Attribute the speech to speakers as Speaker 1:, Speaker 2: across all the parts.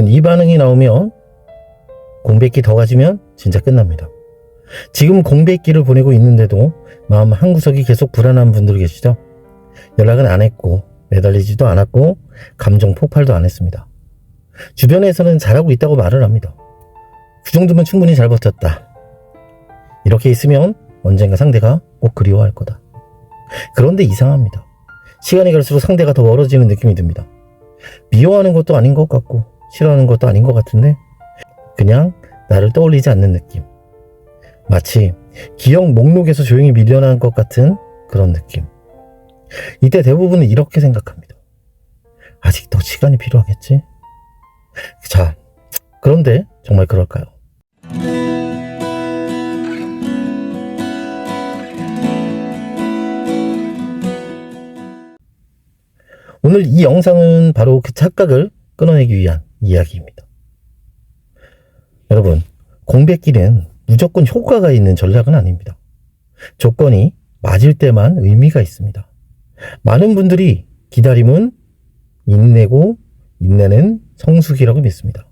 Speaker 1: 여러분, 이 반응이 나오면 공백기 더 가지면 진짜 끝납니다. 지금 공백기를 보내고 있는데도 마음 한구석이 계속 불안한 분들 계시죠? 연락은 안 했고 매달리지도 않았고 감정 폭발도 안 했습니다. 주변에서는 잘하고 있다고 말을 합니다. 그 정도면 충분히 잘 버텼다. 이렇게 있으면 언젠가 상대가 꼭 그리워할 거다. 그런데 이상합니다. 시간이 갈수록 상대가 더 멀어지는 느낌이 듭니다. 미워하는 것도 아닌 것 같고 싫어하는 것도 아닌 것 같은데 그냥 나를 떠올리지 않는 느낌. 마치 기억 목록에서 조용히 밀려나는 것 같은 그런 느낌. 이때 대부분은 이렇게 생각합니다. 아직 더 시간이 필요하겠지? 자, 그런데 정말 그럴까요? 오늘 이 영상은 바로 그 착각을 끊어내기 위한 이야기입니다. 여러분, 공백기는 무조건 효과가 있는 전략은 아닙니다. 조건이 맞을 때만 의미가 있습니다. 많은 분들이 기다림은 인내고 인내는 성숙이라고 믿습니다.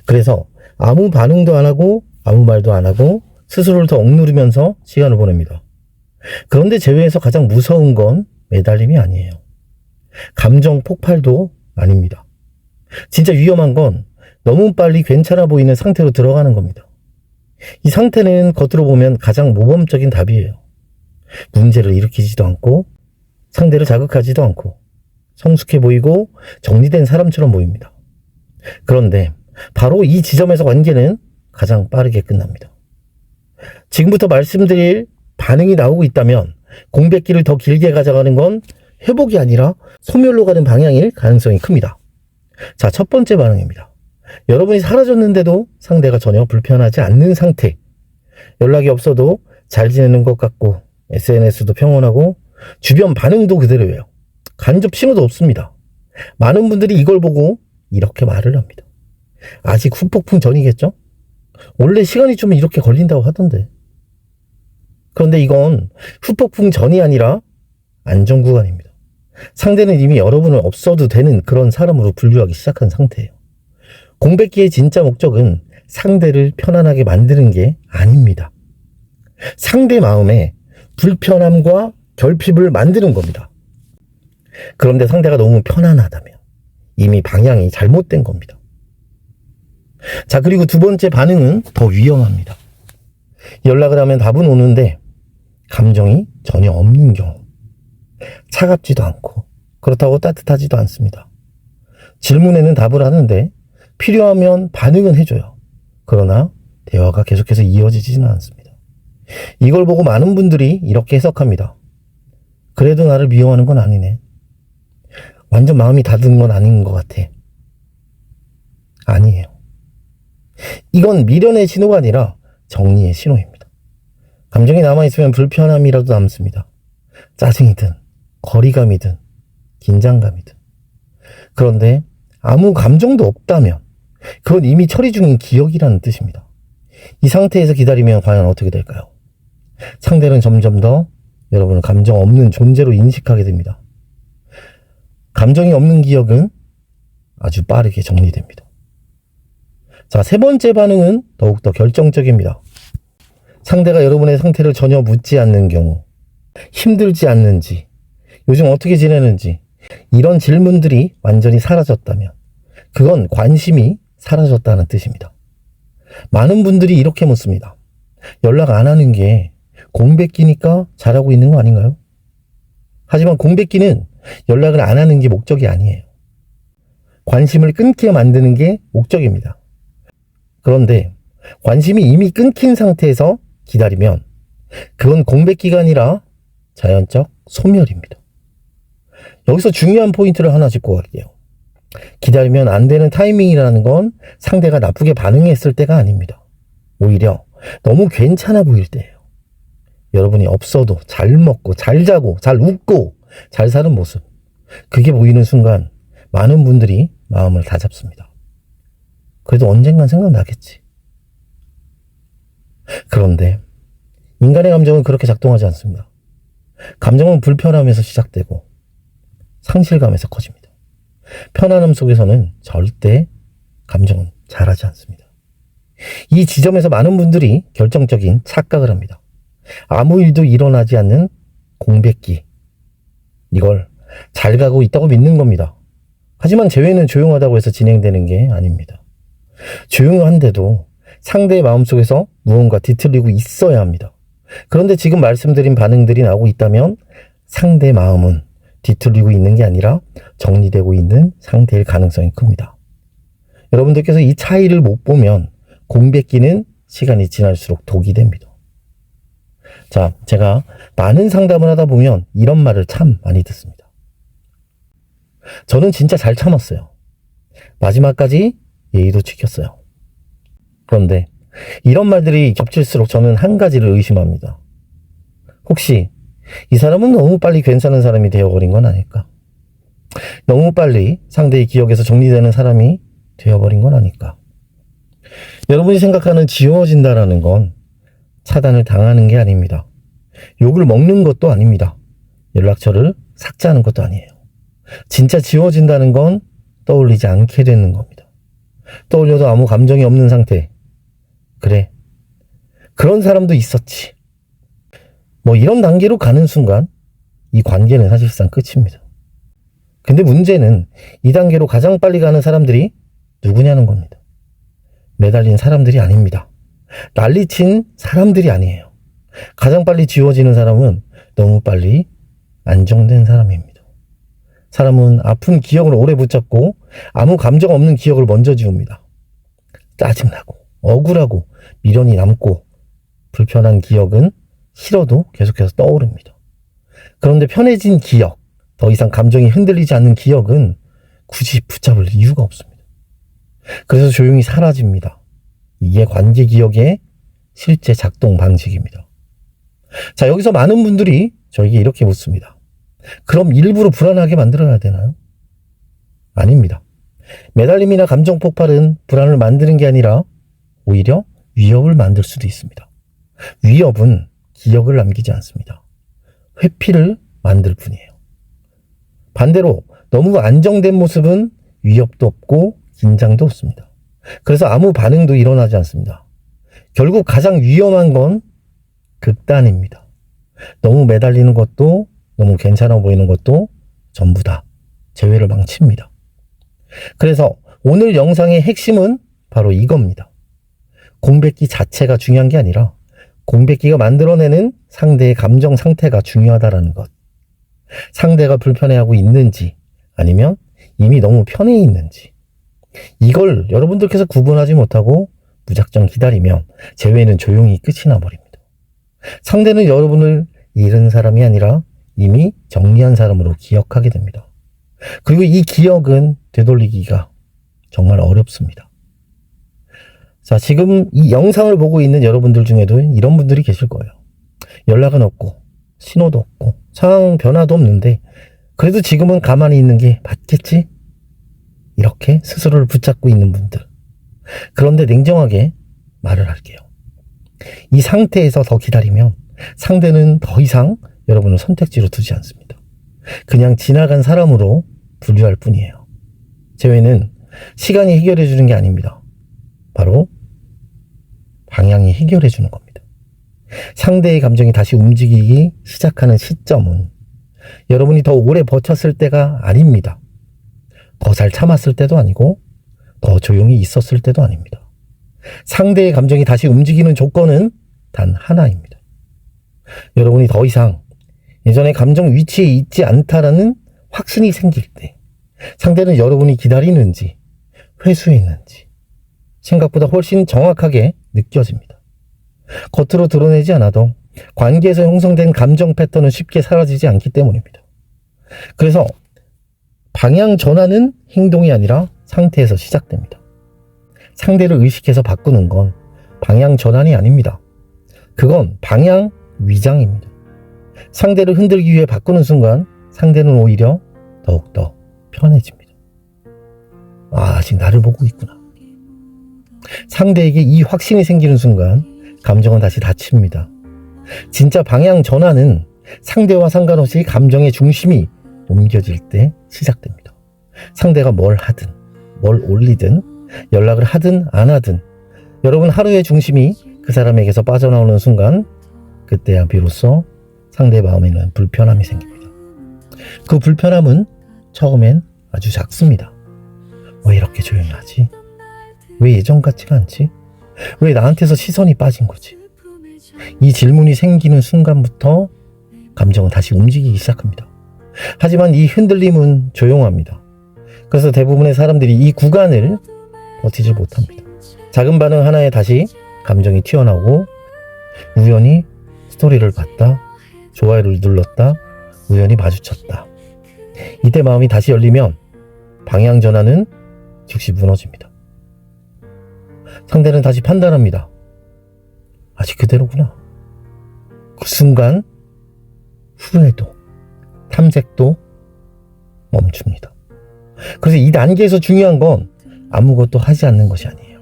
Speaker 1: 그래서 아무 반응도 안 하고 아무 말도 안 하고 스스로를 더 억누르면서 시간을 보냅니다. 그런데 제외해서 가장 무서운 건 매달림이 아니에요. 감정 폭발도 아닙니다. 진짜 위험한 건 너무 빨리 괜찮아 보이는 상태로 들어가는 겁니다. 이 상태는 겉으로 보면 가장 모범적인 답이에요. 문제를 일으키지도 않고 상대를 자극하지도 않고 성숙해 보이고 정리된 사람처럼 보입니다. 그런데 바로 이 지점에서 관계는 가장 빠르게 끝납니다. 지금부터 말씀드릴 반응이 나오고 있다면 공백기를 더 길게 가져가는 건 회복이 아니라 소멸로 가는 방향일 가능성이 큽니다. 자, 첫 번째 반응입니다. 여러분이 사라졌는데도 상대가 전혀 불편하지 않는 상태. 연락이 없어도 잘 지내는 것 같고 SNS도 평온하고 주변 반응도 그대로예요. 간접 신호도 없습니다. 많은 분들이 이걸 보고 이렇게 말을 합니다. 아직 후폭풍 전이겠죠? 원래 시간이 좀 이렇게 걸린다고 하던데. 그런데 이건 후폭풍 전이 아니라 안정구간입니다. 상대는 이미 여러분은 없어도 되는 그런 사람으로 분류하기 시작한 상태예요. 공백기의 진짜 목적은 상대를 편안하게 만드는 게 아닙니다. 상대 마음에 불편함과 결핍을 만드는 겁니다. 그런데 상대가 너무 편안하다면 이미 방향이 잘못된 겁니다. 자, 그리고 두 번째 반응은 더 위험합니다. 연락을 하면 답은 오는데 감정이 전혀 없는 경우. 차갑지도 않고 그렇다고 따뜻하지도 않습니다. 질문에는 답을 하는데 필요하면 반응은 해줘요. 그러나 대화가 계속해서 이어지지는 않습니다. 이걸 보고 많은 분들이 이렇게 해석합니다. 그래도 나를 미워하는 건 아니네. 완전 마음이 닫은 건 아닌 것 같아. 아니에요. 이건 미련의 신호가 아니라 정리의 신호입니다. 감정이 남아있으면 불편함이라도 남습니다. 짜증이든 거리감이든 긴장감이든. 그런데 아무 감정도 없다면 그건 이미 처리 중인 기억이라는 뜻입니다. 이 상태에서 기다리면 과연 어떻게 될까요? 상대는 점점 더 여러분을 감정 없는 존재로 인식하게 됩니다. 감정이 없는 기억은 아주 빠르게 정리됩니다. 자, 세 번째 반응은 더욱더 결정적입니다. 상대가 여러분의 상태를 전혀 묻지 않는 경우, 힘들지 않는지, 요즘 어떻게 지내는지 이런 질문들이 완전히 사라졌다면 그건 관심이 사라졌다는 뜻입니다. 많은 분들이 이렇게 묻습니다. 연락 안 하는 게 공백기니까 잘하고 있는 거 아닌가요? 하지만 공백기는 연락을 안 하는 게 목적이 아니에요. 관심을 끊게 만드는 게 목적입니다. 그런데 관심이 이미 끊긴 상태에서 기다리면 그건 공백기가 아니라 자연적 소멸입니다. 여기서 중요한 포인트를 하나 짚고 갈게요. 기다리면 안 되는 타이밍이라는 건 상대가 나쁘게 반응했을 때가 아닙니다. 오히려 너무 괜찮아 보일 때예요. 여러분이 없어도 잘 먹고 잘 자고 잘 웃고 잘 사는 모습, 그게 보이는 순간 많은 분들이 마음을 다 잡습니다. 그래도 언젠간 생각나겠지. 그런데 인간의 감정은 그렇게 작동하지 않습니다. 감정은 불편함에서 시작되고 상실감에서 커집니다. 편안함 속에서는 절대 감정은 자라지 않습니다. 이 지점에서 많은 분들이 결정적인 착각을 합니다. 아무 일도 일어나지 않는 공백기, 이걸 잘 가고 있다고 믿는 겁니다. 하지만 재회는 조용하다고 해서 진행되는 게 아닙니다. 조용한데도 상대의 마음속에서 무언가 뒤틀리고 있어야 합니다. 그런데 지금 말씀드린 반응들이 나오고 있다면 상대의 마음은 뒤틀리고 있는 게 아니라 정리되고 있는 상태일 가능성이 큽니다. 여러분들께서 이 차이를 못 보면 공백기는 시간이 지날수록 독이 됩니다. 자, 제가 많은 상담을 하다 보면 이런 말을 참 많이 듣습니다. 저는 진짜 잘 참았어요. 마지막까지 예의도 지켰어요. 그런데 이런 말들이 겹칠수록 저는 한 가지를 의심합니다. 혹시 이 사람은 너무 빨리 괜찮은 사람이 되어버린 건 아닐까? 너무 빨리 상대의 기억에서 정리되는 사람이 되어버린 건 아닐까? 여러분이 생각하는 지워진다라는 건 차단을 당하는 게 아닙니다. 욕을 먹는 것도 아닙니다. 연락처를 삭제하는 것도 아니에요. 진짜 지워진다는 건 떠올리지 않게 되는 겁니다. 떠올려도 아무 감정이 없는 상태. 그래, 그런 사람도 있었지. 뭐 이런 단계로 가는 순간 이 관계는 사실상 끝입니다. 근데 문제는 이 단계로 가장 빨리 가는 사람들이 누구냐는 겁니다. 매달린 사람들이 아닙니다. 난리친 사람들이 아니에요. 가장 빨리 지워지는 사람은 너무 빨리 안정된 사람입니다. 사람은 아픈 기억을 오래 붙잡고 아무 감정 없는 기억을 먼저 지웁니다. 짜증나고 억울하고 미련이 남고 불편한 기억은 싫어도 계속해서 떠오릅니다. 그런데 편해진 기억, 더 이상 감정이 흔들리지 않는 기억은 굳이 붙잡을 이유가 없습니다. 그래서 조용히 사라집니다. 이게 관계 기억의 실제 작동 방식입니다. 자, 여기서 많은 분들이 저에게 이렇게 묻습니다. 그럼 일부러 불안하게 만들어야 되나요? 아닙니다. 매달림이나 감정 폭발은 불안을 만드는 게 아니라 오히려 위협을 만들 수도 있습니다. 위협은 기억을 남기지 않습니다. 회피를 만들 뿐이에요. 반대로 너무 안정된 모습은 위협도 없고 긴장도 없습니다. 그래서 아무 반응도 일어나지 않습니다. 결국 가장 위험한 건 극단입니다. 너무 매달리는 것도 너무 괜찮아 보이는 것도 전부 다 재회를 망칩니다. 그래서 오늘 영상의 핵심은 바로 이겁니다. 공백기 자체가 중요한 게 아니라 공백기가 만들어내는 상대의 감정 상태가 중요하다는 것. 상대가 불편해하고 있는지 아니면 이미 너무 편해 있는지 이걸 여러분들께서 구분하지 못하고 무작정 기다리면 재회는 조용히 끝이 나버립니다. 상대는 여러분을 잃은 사람이 아니라 이미 정리한 사람으로 기억하게 됩니다. 그리고 이 기억은 되돌리기가 정말 어렵습니다. 자, 지금 이 영상을 보고 있는 여러분들 중에도 이런 분들이 계실 거예요. 연락은 없고 신호도 없고 상황 변화도 없는데 그래도 지금은 가만히 있는 게 맞겠지? 이렇게 스스로를 붙잡고 있는 분들. 그런데 냉정하게 말을 할게요. 이 상태에서 더 기다리면 상대는 더 이상 여러분을 선택지로 두지 않습니다. 그냥 지나간 사람으로 분류할 뿐이에요. 재회는 시간이 해결해 주는 게 아닙니다. 바로 방향이 해결해 주는 겁니다. 상대의 감정이 다시 움직이기 시작하는 시점은 여러분이 더 오래 버텼을 때가 아닙니다. 더 잘 참았을 때도 아니고 더 조용히 있었을 때도 아닙니다. 상대의 감정이 다시 움직이는 조건은 단 하나입니다. 여러분이 더 이상 예전의 감정 위치에 있지 않다라는 확신이 생길 때 상대는 여러분이 기다리는지 회수했는지 생각보다 훨씬 정확하게 느껴집니다. 겉으로 드러내지 않아도 관계에서 형성된 감정 패턴은 쉽게 사라지지 않기 때문입니다. 그래서 방향 전환은 행동이 아니라 상태에서 시작됩니다. 상대를 의식해서 바꾸는 건 방향 전환이 아닙니다. 그건 방향 위장입니다. 상대를 흔들기 위해 바꾸는 순간 상대는 오히려 더욱더 편해집니다. 아, 아직 나를 보고 있구나. 상대에게 이 확신이 생기는 순간 감정은 다시 닫힙니다. 진짜 방향 전환은 상대와 상관없이 감정의 중심이 옮겨질 때 시작됩니다. 상대가 뭘 하든 뭘 올리든 연락을 하든 안 하든 여러분 하루의 중심이 그 사람에게서 빠져나오는 순간 그때야 비로소 상대의 마음에는 불편함이 생깁니다. 그 불편함은 처음엔 아주 작습니다. 왜 이렇게 조용히 하지? 왜 예전 같지가 않지? 왜 나한테서 시선이 빠진 거지? 이 질문이 생기는 순간부터 감정은 다시 움직이기 시작합니다. 하지만 이 흔들림은 조용합니다. 그래서 대부분의 사람들이 이 구간을 버티지 못합니다. 작은 반응 하나에 다시 감정이 튀어나오고 우연히 스토리를 봤다, 좋아요를 눌렀다, 우연히 마주쳤다. 이때 마음이 다시 열리면 방향 전환은 즉시 무너집니다. 상대는 다시 판단합니다. 아직 그대로구나. 그 순간 후회도 탐색도 멈춥니다. 그래서 이 단계에서 중요한 건 아무것도 하지 않는 것이 아니에요.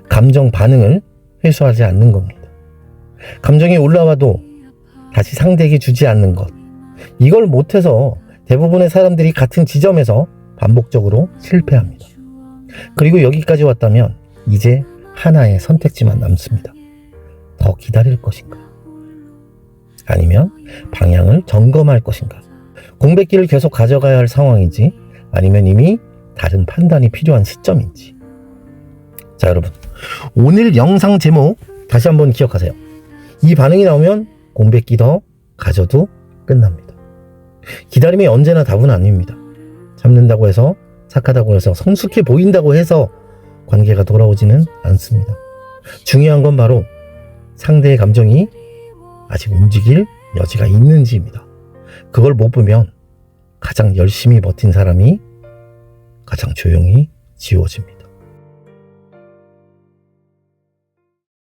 Speaker 1: 감정 반응을 회수하지 않는 겁니다. 감정이 올라와도 다시 상대에게 주지 않는 것. 이걸 못해서 대부분의 사람들이 같은 지점에서 반복적으로 실패합니다. 그리고 여기까지 왔다면 이제 하나의 선택지만 남습니다. 더 기다릴 것인가? 아니면 방향을 점검할 것인가? 공백기를 계속 가져가야 할 상황인지 아니면 이미 다른 판단이 필요한 시점인지. 자, 여러분, 오늘 영상 제목 다시 한번 기억하세요. 이 반응이 나오면 공백기 더 가져도 끝납니다. 기다림이 언제나 답은 아닙니다. 참는다고 해서, 착하다고 해서, 성숙해 보인다고 해서 관계가 돌아오지는 않습니다. 중요한 건 바로 상대의 감정이 아직 움직일 여지가 있는지입니다. 그걸 못 보면 가장 열심히 버틴 사람이 가장 조용히 지워집니다.